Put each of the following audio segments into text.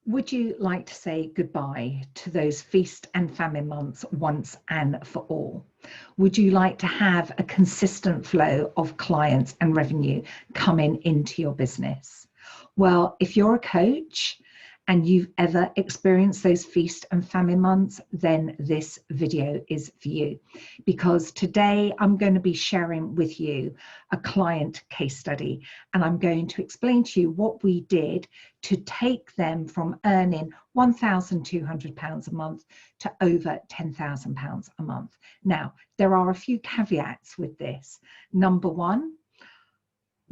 Would you like to say goodbye to those feast and famine months once and for all? Would you like to have a consistent flow of clients and revenue coming into your business? Well, if you're a coach and you've ever experienced those feast and famine months, then this video is for you. Because today I'm going to be sharing with you a client case study, and I'm going to explain to you what we did to take them from earning £1,200 a month to over £10,000 a month. Now, there are a few caveats with this. Number one,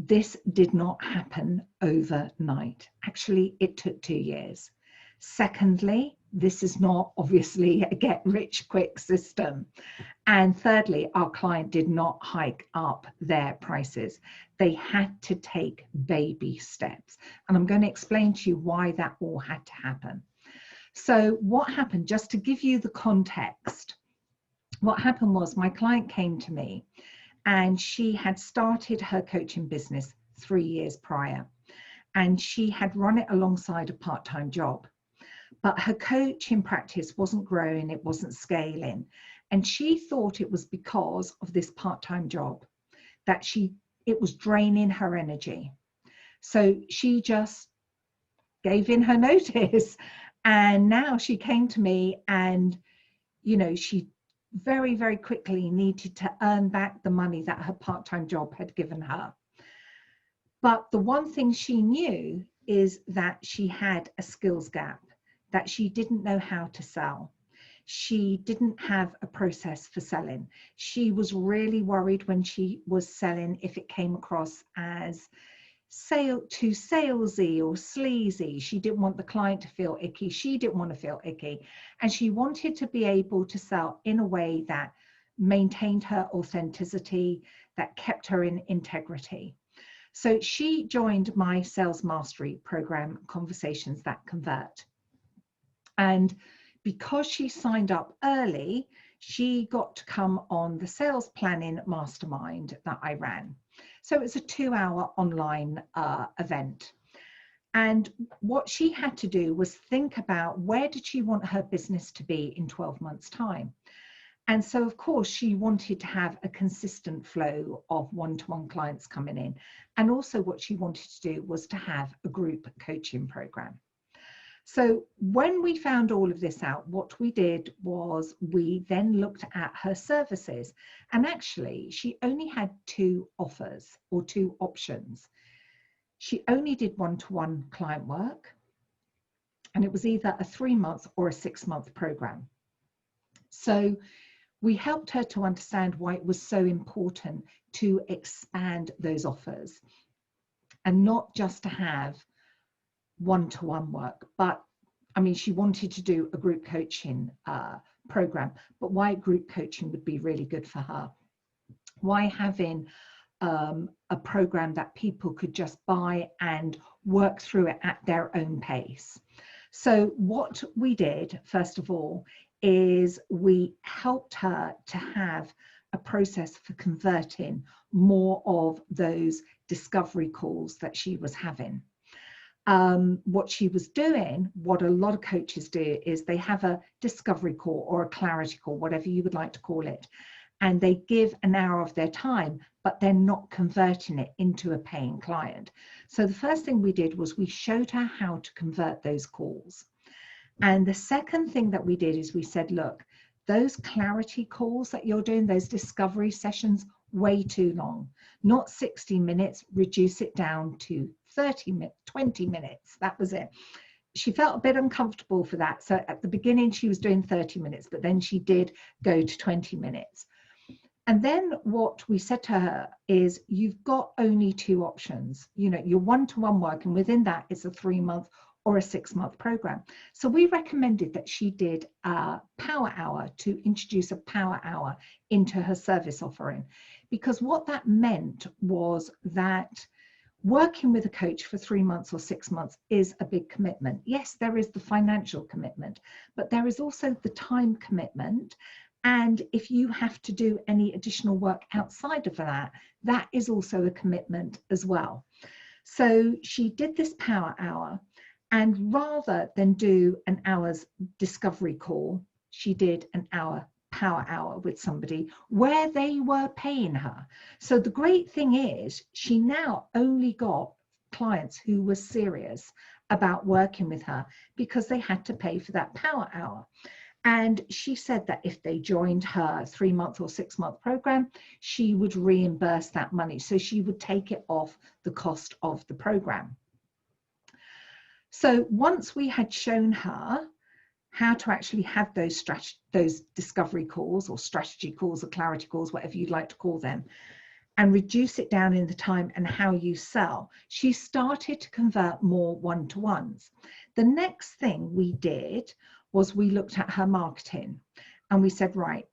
this did not happen overnight. Actually, it took 2 years. Secondly, this is not obviously a get rich quick system. And thirdly, our client did not hike up their prices. They had to take baby steps. And I'm going to explain to you why that all had to happen. So what happened, just to give you the context, what happened was my client came to me and she had started her coaching business 3 years prior. And she had run it alongside a part-time job. But her coaching practice wasn't growing, it wasn't scaling. And she thought it was because of this part-time job that it was draining her energy. So she just gave in her notice. And now she came to me and, she very, very quickly needed to earn back the money that her part-time job had given her. But the one thing she knew is that she had a skills gap, that she didn't know how to sell. She didn't have a process for selling. She was really worried when she was selling if it came across as too salesy or sleazy. She didn't want the client to feel icky. She didn't want to feel icky. And she wanted to be able to sell in a way that maintained her authenticity, that kept her in integrity. So she joined my Sales Mastery program, Conversations That Convert. And because she signed up early, she got to come on the sales planning mastermind that I ran. So it was a 2-hour online event. And what she had to do was think about where did she want her business to be in 12 months' time. And so, of course, she wanted to have a consistent flow of one-to-one clients coming in. And also what she wanted to do was to have a group coaching program. So when we found all of this out, what we did was we then looked at her services. And actually, she only had 2 offers or 2 options. She only did one-to-one client work, and it was either a 3-month or a 6-month program. So we helped her to understand why it was so important to expand those offers and not just to have one-to-one work, but she wanted to do a group coaching program, but why group coaching would be really good for her. Why having a program that people could just buy and work through it at their own pace. So what we did, first of all, is we helped her to have a process for converting more of those discovery calls that she was having. What she was doing, what a lot of coaches do, is they have a discovery call or a clarity call, whatever you would like to call it, and they give an hour of their time, but they're not converting it into a paying client. So the first thing we did was we showed her how to convert those calls. And the second thing that we did is we said, look, those clarity calls that you're doing, those discovery sessions, way too long. Not 60 minutes, reduce it down to 30 minutes, 20 minutes. That was it. She felt a bit uncomfortable for that. So at the beginning, she was doing 30 minutes, but then she did go to 20 minutes. And then what we said to her is, you've got only 2 options. Your one-to-one work, and within that, it's a 3-month or a 6-month program. So we recommended that she did a power hour, to introduce a power hour into her service offering, because what that meant was that working with a coach for 3 months or 6 months is a big commitment. Yes, there is the financial commitment, but there is also the time commitment. And if you have to do any additional work outside of that, that is also a commitment as well. So she did this power hour. And rather than do an hour's discovery call, she did an hour power hour with somebody where they were paying her. So the great thing is she now only got clients who were serious about working with her because they had to pay for that power hour. And she said that if they joined her 3-month or 6-month program, she would reimburse that money. So she would take it off the cost of the program. So once we had shown her how to actually have those discovery calls or strategy calls or clarity calls, whatever you'd like to call them, and reduce it down in the time and how you sell, she started to convert more one-to-ones. The next thing we did was we looked at her marketing and we said, right,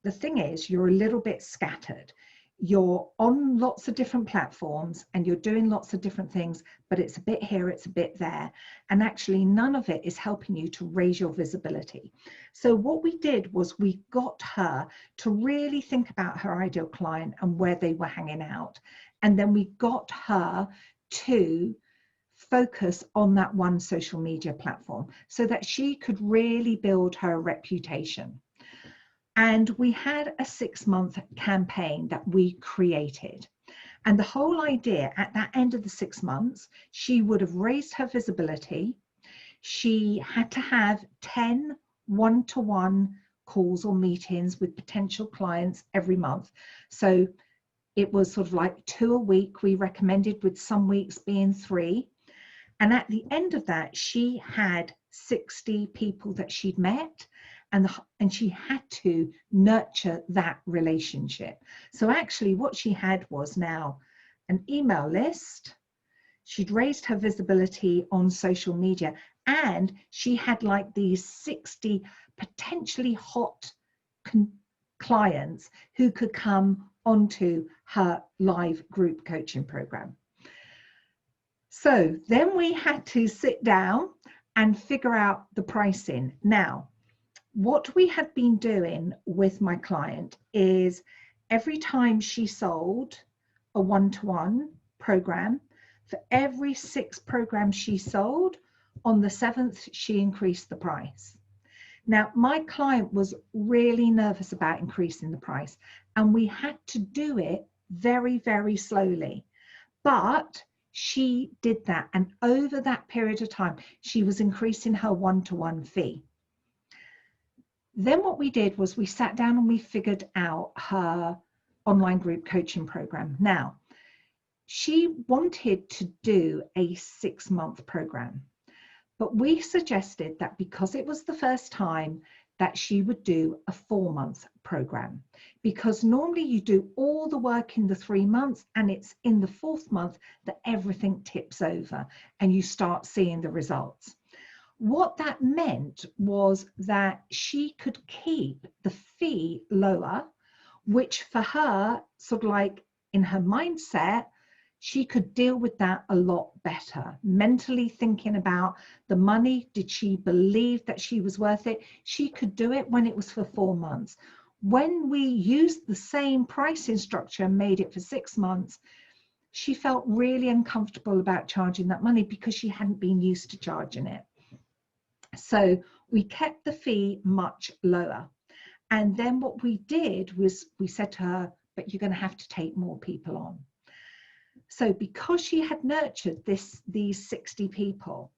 the thing is, you're a little bit scattered. You're on lots of different platforms and you're doing lots of different things, but it's a bit here, it's a bit there. And actually none of it is helping you to raise your visibility. So what we did was we got her to really think about her ideal client and where they were hanging out. And then we got her to focus on that one social media platform so that she could really build her reputation. And we had a 6-month campaign that we created. And the whole idea at that end of the 6 months, she would have raised her visibility. She had to have 10 one-to-one calls or meetings with potential clients every month. So it was sort of like 2 a week, we recommended, with some weeks being 3. And at the end of that, she had 60 people that she'd met. And she had to nurture that relationship. So actually what she had was now an email list. She'd raised her visibility on social media, and she had like these 60 potentially hot clients who could come onto her live group coaching program. So then we had to sit down and figure out the pricing. Now, what we had been doing with my client is every time she sold a one-to-one program, for every 6 programs she sold, on the 7th, she increased the price. Now, my client was really nervous about increasing the price, and we had to do it very, very slowly. But she did that, and over that period of time, she was increasing her one-to-one fee. Then what we did was we sat down and we figured out her online group coaching program. Now, she wanted to do a 6-month program, but we suggested that because it was the first time, that she would do a 4-month program, because normally you do all the work in the 3 months and it's in the 4th month that everything tips over and you start seeing the results. What that meant was that she could keep the fee lower, which for her, sort of like in her mindset, she could deal with that a lot better. Mentally thinking about the money, did she believe that she was worth it? She could do it when it was for 4 months. When we used the same pricing structure and made it for 6 months, she felt really uncomfortable about charging that money because she hadn't been used to charging it. So we kept the fee much lower. And then what we did was we said to her, but you're going to have to take more people on. So because she had nurtured these 60 people,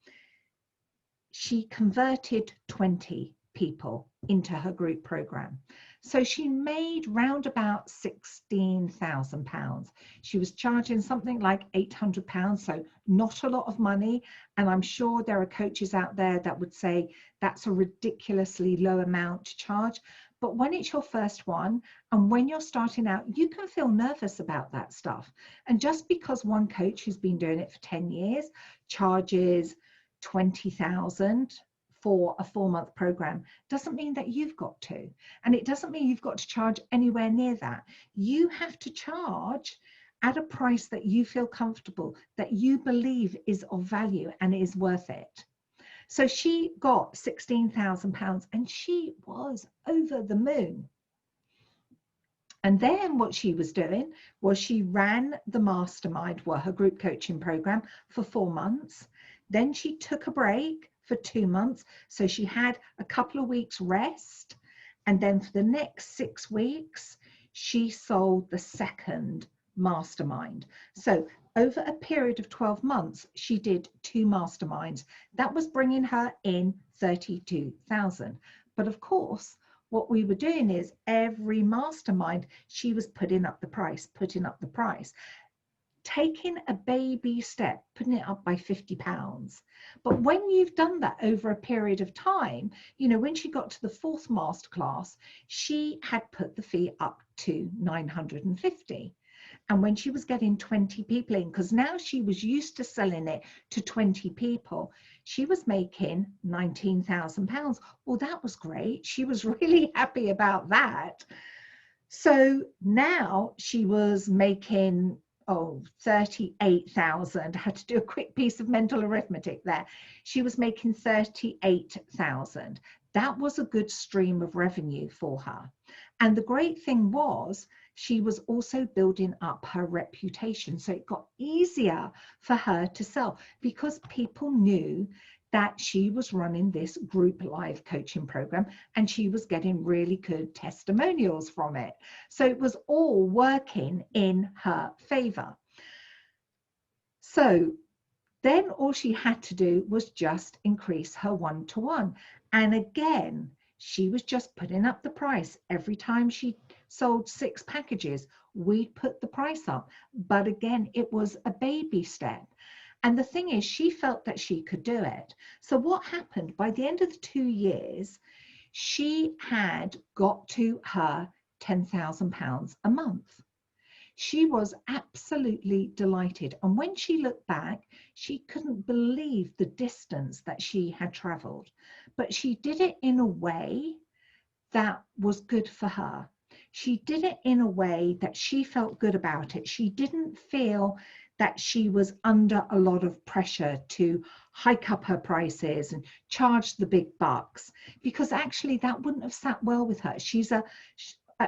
she converted 20 people into her group program. So she made round about £16,000. She was charging something like £800, so not a lot of money. And I'm sure there are coaches out there that would say that's a ridiculously low amount to charge. But when it's your first one and when you're starting out, you can feel nervous about that stuff. And just because one coach who's been doing it for 10 years charges 20,000 for a 4-month program doesn't mean that you've got to. And it doesn't mean you've got to charge anywhere near that. You have to charge at a price that you feel comfortable, that you believe is of value and is worth it. So she got £16,000 and she was over the moon. And then what she was doing was she ran the mastermind, well, her group coaching program for 4 months. Then she took a break for 2 months. So she had a couple of weeks rest. And then for the next 6 weeks, she sold the second mastermind. So over a period of 12 months, she did 2 masterminds. That was bringing her in 32,000. But of course, what we were doing is every mastermind, she was putting up the price, taking a baby step, putting it up by £50. But when you've done that over a period of time, you know, when she got to the 4th masterclass, she had put the fee up to 950. And when she was getting 20 people in, because now she was used to selling it to 20 people, she was making £19,000. Well, that was great. She was really happy about that. So now she was making 38,000. I had to do a quick piece of mental arithmetic there. She was making 38,000. That was a good stream of revenue for her. And the great thing was, she was also building up her reputation. So it got easier for her to sell because people knew that she was running this group live coaching program and she was getting really good testimonials from it. So it was all working in her favor. So then all she had to do was just increase her one-to-one. And again, she was just putting up the price. Every time she sold 6 packages, we'd put the price up. But again, it was a baby step. And the thing is, she felt that she could do it. So what happened, by the end of the 2 years, she had got to her £10,000 a month. She was absolutely delighted. And when she looked back, she couldn't believe the distance that she had traveled. But she did it in a way that was good for her. She did it in a way that she felt good about it. She didn't feel that she was under a lot of pressure to hike up her prices and charge the big bucks, because actually that wouldn't have sat well with her. She's a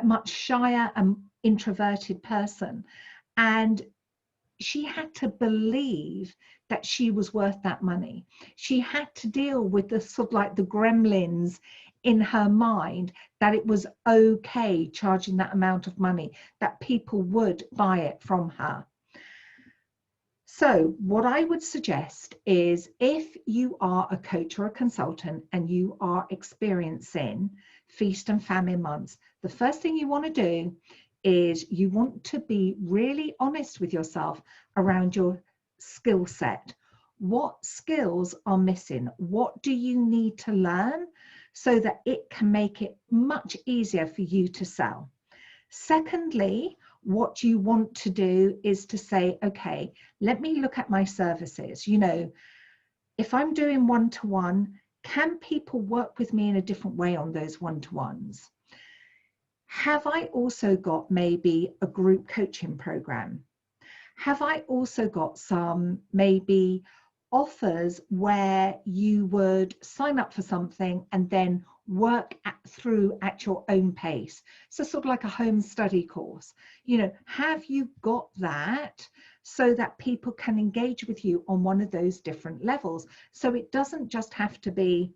much shyer and introverted person, and she had to believe that she was worth that money. She had to deal with the sort of like the gremlins in her mind that it was okay charging that amount of money, that people would buy it from her. So what I would suggest is, if you are a coach or a consultant and you are experiencing feast and famine months, the first thing you want to do is you want to be really honest with yourself around your skill set. What skills are missing? What do you need to learn so that it can make it much easier for you to sell? Secondly, what you want to do is to say, okay, let me look at my services. You know, if I'm doing one-to-one, can people work with me in a different way on those one-to-ones? Have I also got maybe a group coaching program? Have I also got some maybe offers where you would sign up for something and then work through at your own pace? So sort of like a home study course. You know, have you got that so that people can engage with you on one of those different levels? So it doesn't just have to be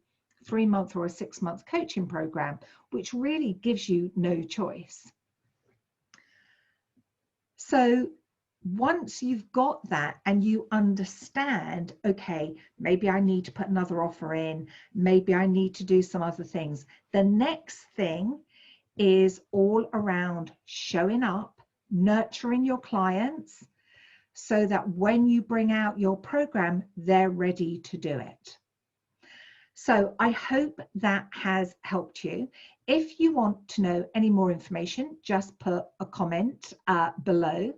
3-month or a 6-month coaching program, which really gives you no choice. So once you've got that and you understand, okay, maybe I need to put another offer in, maybe I need to do some other things, the next thing is all around showing up, nurturing your clients so that when you bring out your program, they're ready to do it. So I hope that has helped you. If you want to know any more information, just put a comment below.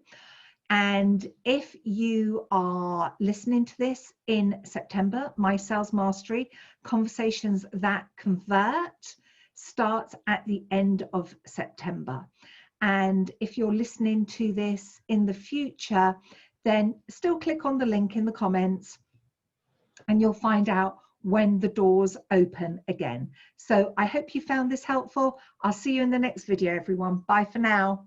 And if you are listening to this in September, my Sales Mastery Conversations That Convert starts at the end of September. And if you're listening to this in the future, then still click on the link in the comments and you'll find out when the doors open again. So I hope you found this helpful. I'll see you in the next video, everyone. Bye for now.